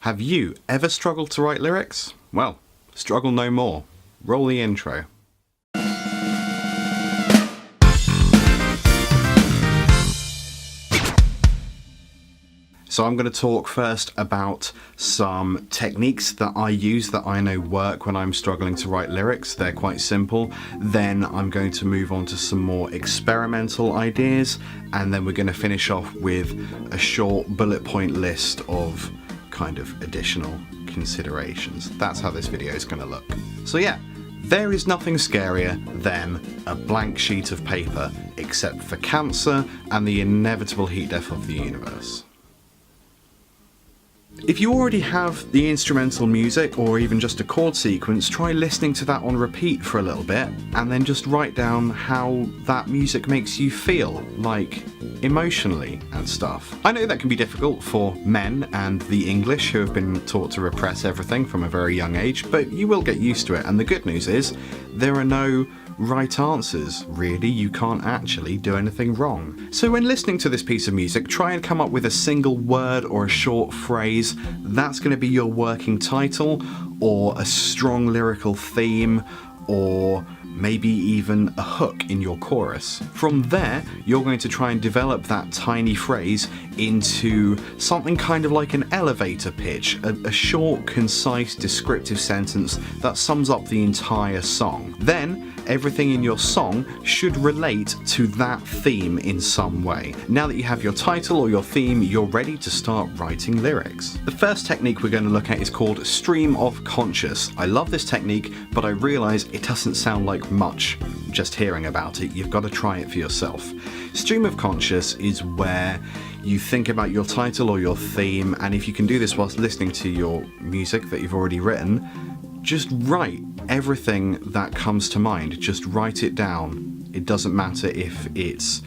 Have you ever struggled to write lyrics? Well, struggle no more. Roll the intro. So I'm going to talk first about some techniques that I use that I know work when I'm struggling to write lyrics. They're quite simple. Then I'm going to move on to some more experimental ideas, and then we're going to finish off with a short bullet point list of kind of additional considerations. That's how this video is going to look. So yeah, there is nothing scarier than a blank sheet of paper, except for cancer and the inevitable heat death of the universe. If you already have the instrumental music or even just a chord sequence, try listening to that on repeat for a little bit and then just write down how that music makes you feel, like emotionally and stuff. I know that can be difficult for men and the English who have been taught to repress everything from a very young age, but you will get used to it, and the good news is there are no right answers, really. You can't actually do anything wrong. So when listening to this piece of music, try and come up with a single word or a short phrase. That's going to be your working title, or a strong lyrical theme, or maybe even a hook in your chorus. From there, you're going to try and develop that tiny phrase into something kind of like an elevator pitch, a short, concise, descriptive sentence that sums up the entire song. Then, everything in your song should relate to that theme in some way. Now that you have your title or your theme, you're ready to start writing lyrics. The first technique we're going to look at is called stream of conscious. I love this technique, but I realise it doesn't sound like much just hearing about it. You've got to try it for yourself. Stream of conscious is where you think about your title or your theme, and if you can do this whilst listening to your music that you've already written, just write everything that comes to mind. Just write it down. It doesn't matter if it's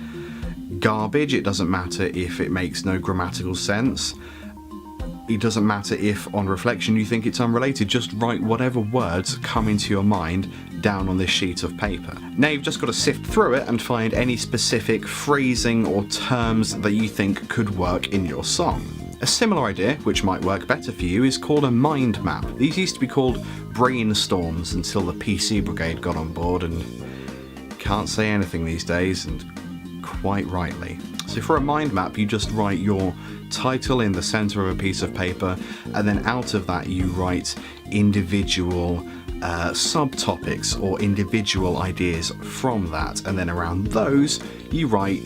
garbage, it doesn't matter if it makes no grammatical sense, it doesn't matter if on reflection you think it's unrelated. Just write whatever words come into your mind down on this sheet of paper. Now you've just got to sift through it and find any specific phrasing or terms that you think could work in your song. A similar idea, which might work better for you, is called a mind map. These used to be called brainstorms until the PC brigade got on board and can't say anything these days, and quite rightly. So for a mind map, you just write your title in the center of a piece of paper, and then out of that you write individual subtopics or individual ideas from that, and then around those you write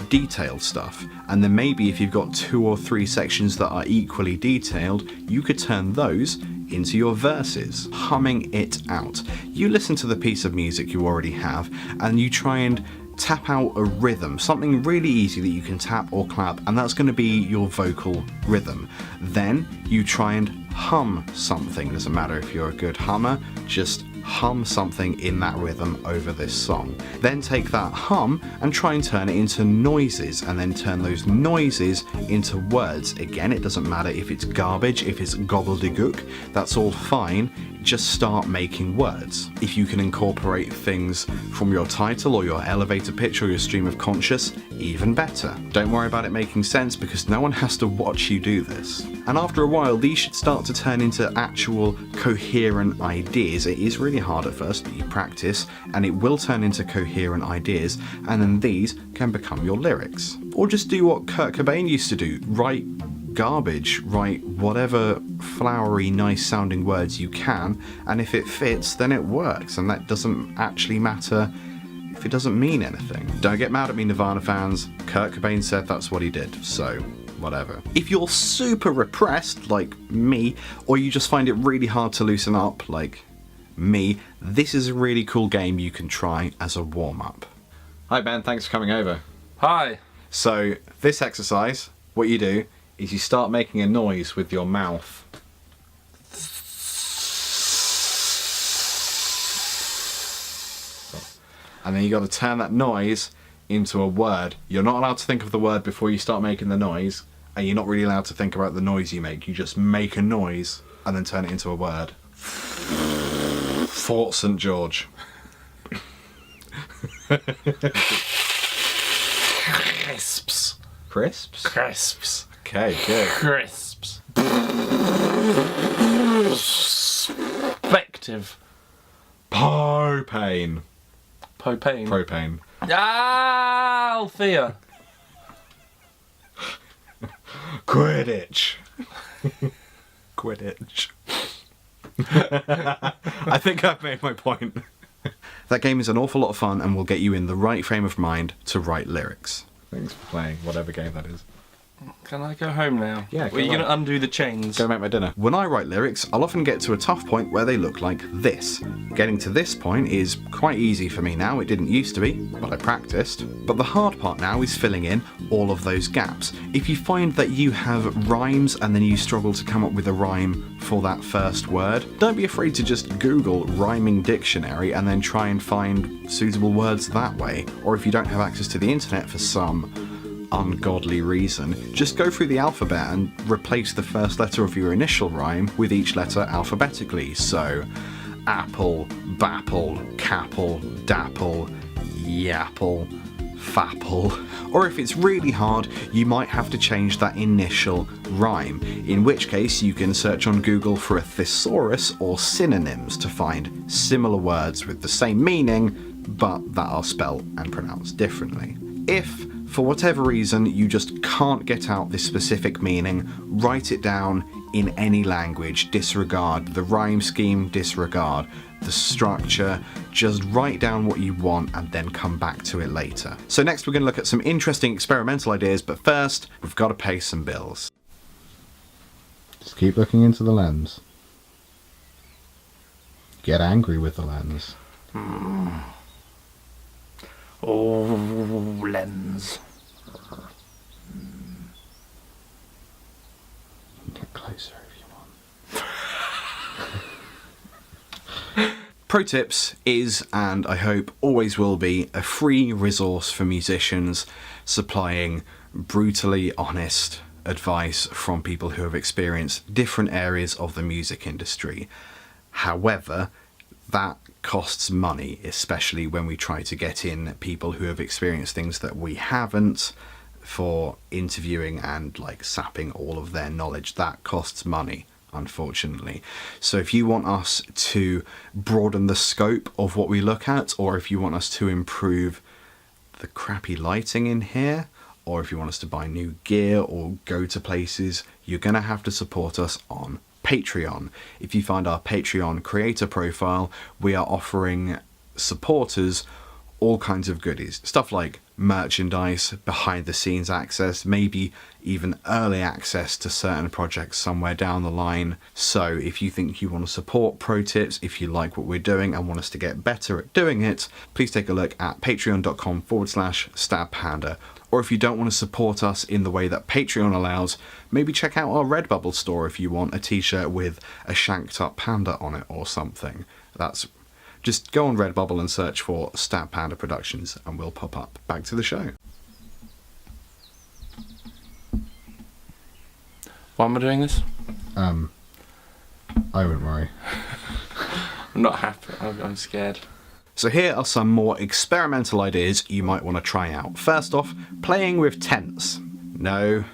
detailed stuff. And then maybe if you've got 2 or 3 sections that are equally detailed, you could turn those into your verses, humming it out. You listen to the piece of music you already have and you try and tap out a rhythm, something really easy that you can tap or clap, and that's going to be your vocal rhythm. Then you try and hum something. Doesn't matter if you're a good hummer, just hum something in that rhythm over this song. Then take that hum and try and turn it into noises, and then turn those noises into words. Again, it doesn't matter if it's garbage, if it's gobbledygook, that's all fine. Just start making words. If you can incorporate things from your title or your elevator pitch or your stream of conscious, even better. Don't worry about it making sense, because no one has to watch you do this. And after a while, these should start to turn into actual coherent ideas. It is really hard at first, but you practice and it will turn into coherent ideas, and then these can become your lyrics. Or just do what Kurt Cobain used to do. Write garbage, write whatever flowery, nice sounding words you can, and if it fits, then it works, and that doesn't actually matter if it doesn't mean anything. Don't get mad at me, Nirvana fans. Kurt Cobain said that's what he did, so whatever. If you're super repressed, like me, or you just find it really hard to loosen up, like me, this is a really cool game you can try as a warm-up. Hi Ben, thanks for coming over. Hi. So this exercise, what you do is you start making a noise with your mouth. And then you got to turn that noise into a word. You're not allowed to think of the word before you start making the noise, and you're not really allowed to think about the noise you make. You just make a noise and then turn it into a word. Fort St. George. Crisps. Crisps? Crisps. Okay, good. Crisps. adjective. Propane. Propane. Propane. Althea. Quidditch. Quidditch. I think I've made my point. That game is an awful lot of fun and will get you in the right frame of mind to write lyrics. Thanks for playing whatever game that is. Can I go home now? Yeah, Or are you going to undo the chains? Go make my dinner. When I write lyrics, I'll often get to a tough point where they look like this. Getting to this point is quite easy for me now. It didn't used to be, but I practiced. But the hard part now is filling in all of those gaps. If you find that you have rhymes and then you struggle to come up with a rhyme for that first word, don't be afraid to just Google rhyming dictionary and then try and find suitable words that way. Or if you don't have access to the internet for some ungodly reason, just go through the alphabet and replace the first letter of your initial rhyme with each letter alphabetically. So, apple, bapple, capple, dapple, yapple, fapple. Or if it's really hard, you might have to change that initial rhyme, in which case you can search on Google for a thesaurus or synonyms to find similar words with the same meaning, but that are spelled and pronounced differently. If for whatever reason you just can't get out this specific meaning, write it down in any language. Disregard the rhyme scheme, disregard the structure, just write down what you want and then come back to it later. So next we're going to look at some interesting experimental ideas, but first we've got to pay some bills. Just keep looking into the lens. Get angry with the lens. Oh, lens. Get closer if you want. Pro Tips is, and I hope always will be, a free resource for musicians supplying brutally honest advice from people who have experienced different areas of the music industry. However, that costs money, especially when we try to get in people who have experienced things that we haven't for interviewing and like sapping all of their knowledge. That costs money, unfortunately. So if you want us to broaden the scope of what we look at, or if you want us to improve the crappy lighting in here, or if you want us to buy new gear or go to places, you're going to have to support us on Patreon. If you find our Patreon creator profile, we are offering supporters all kinds of goodies. Stuff like merchandise, behind the scenes access, maybe even early access to certain projects somewhere down the line. So if you think you want to support Pro Tips, if you like what we're doing and want us to get better at doing it, please take a look at patreon.com/stabpanda. Or if you don't want to support us in the way that Patreon allows, maybe check out our Redbubble store if you want a t-shirt with a shanked up panda on it or something. Just go on Redbubble and search for Stab Panda Productions and we'll pop up. Back to the show. Why am I doing this? I wouldn't worry. I'm not happy. I'm scared. So here are some more experimental ideas you might want to try out. First off, playing with tense. No,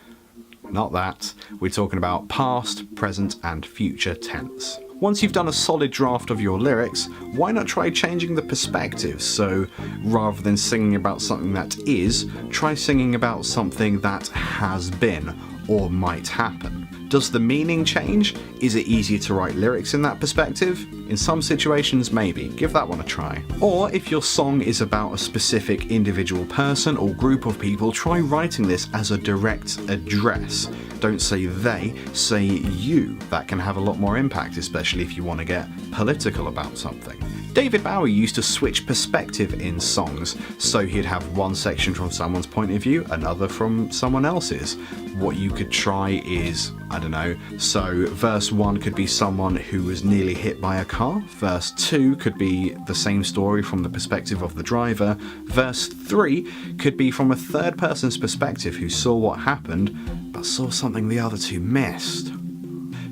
not that. We're talking about past, present, and future tense. Once you've done a solid draft of your lyrics, why not try changing the perspective? So rather than singing about something that is, try singing about something that has been or might happen. Does the meaning change? Is it easier to write lyrics in that perspective? In some situations, maybe. Give that one a try. Or if your song is about a specific individual person or group of people, try writing this as a direct address. Don't say they, say you. That can have a lot more impact, especially if you want to get political about something. David Bowie used to switch perspective in songs, so he'd have one section from someone's point of view, another from someone else's. What you could try is, I don't know, so verse 1 could be someone who was nearly hit by a car, verse 2 could be the same story from the perspective of the driver, verse 3 could be from a third person's perspective who saw what happened, but saw something the other two missed.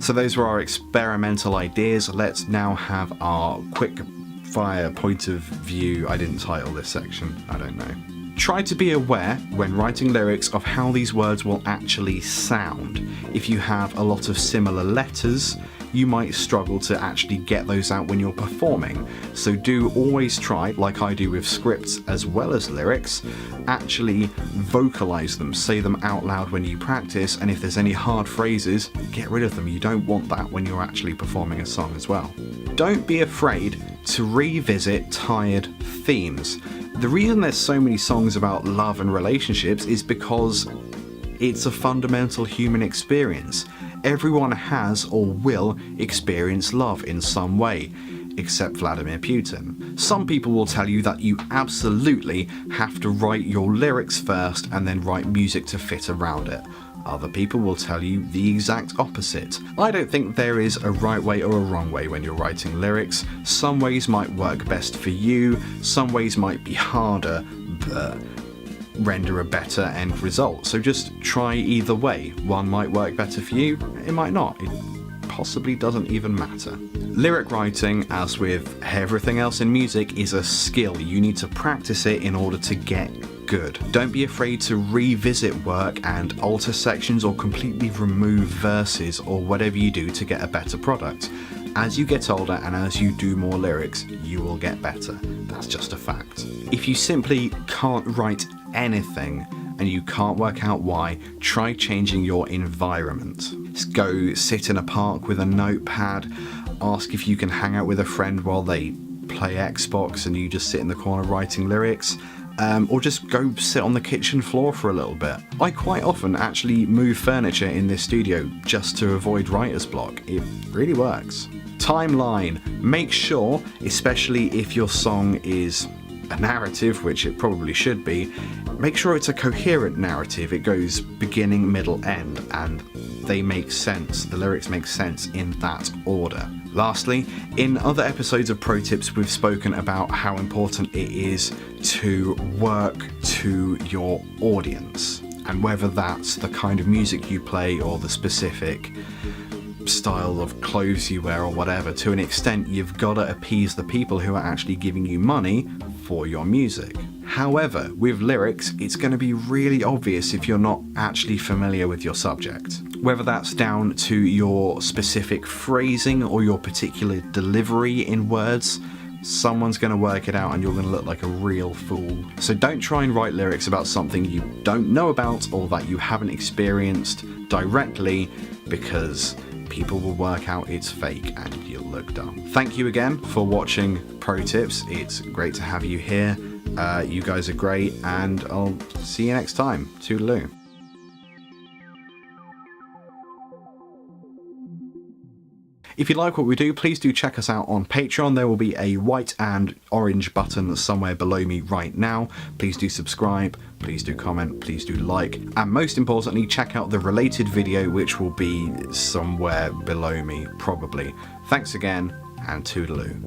So those were our experimental ideas. Let's now have our quick fire point of view. I didn't title this section, I don't know. Try to be aware when writing lyrics of how these words will actually sound. If you have a lot of similar letters, you might struggle to actually get those out when you're performing. So do always try, like I do with scripts as well as lyrics, actually vocalize them, say them out loud when you practice, and if there's any hard phrases, get rid of them. You don't want that when you're actually performing a song as well. Don't be afraid to revisit tired themes. The reason there's so many songs about love and relationships is because it's a fundamental human experience. Everyone has or will experience love in some way, except Vladimir Putin. Some people will tell you that you absolutely have to write your lyrics first and then write music to fit around it. Other people will tell you the exact opposite. I don't think there is a right way or a wrong way when you're writing lyrics. Some ways might work best for you, some ways might be harder, but render a better end result. So just try either way. One might work better for you, it might not. It possibly doesn't even matter. Lyric writing, as with everything else in music, is a skill. You need to practice it in order to get good. Don't be afraid to revisit work and alter sections or completely remove verses or whatever you do to get a better product. As you get older and as you do more lyrics, you will get better. That's just a fact. If you simply can't write anything and you can't work out why, try changing your environment. Go sit in a park with a notepad, ask if you can hang out with a friend while they play Xbox and you just sit in the corner writing lyrics. Or just go sit on the kitchen floor for a little bit. I quite often actually move furniture in this studio just to avoid writer's block. It really works. Timeline. Make sure, especially if your song is a narrative, which it probably should be, make sure it's a coherent narrative. It goes beginning, middle, end, and they make sense. The lyrics make sense in that order. Lastly, in other episodes of Pro Tips, we've spoken about how important it is to work to your audience, and whether that's the kind of music you play or the specific style of clothes you wear or whatever. To an extent, you've got to appease the people who are actually giving you money for your music. However, with lyrics, it's going to be really obvious if you're not actually familiar with your subject. Whether that's down to your specific phrasing or your particular delivery in words, someone's going to work it out and you're going to look like a real fool. So don't try and write lyrics about something you don't know about or that you haven't experienced directly, because people will work out it's fake and you'll look dumb. Thank you again for watching Pro Tips. It's great to have you here. You guys are great, and I'll see you next time. Toodaloo. If you like what we do, please do check us out on Patreon. There will be a white and orange button somewhere below me right now. Please do subscribe, please do comment, please do like, and most importantly, check out the related video, which will be somewhere below me, probably. Thanks again, and toodaloo.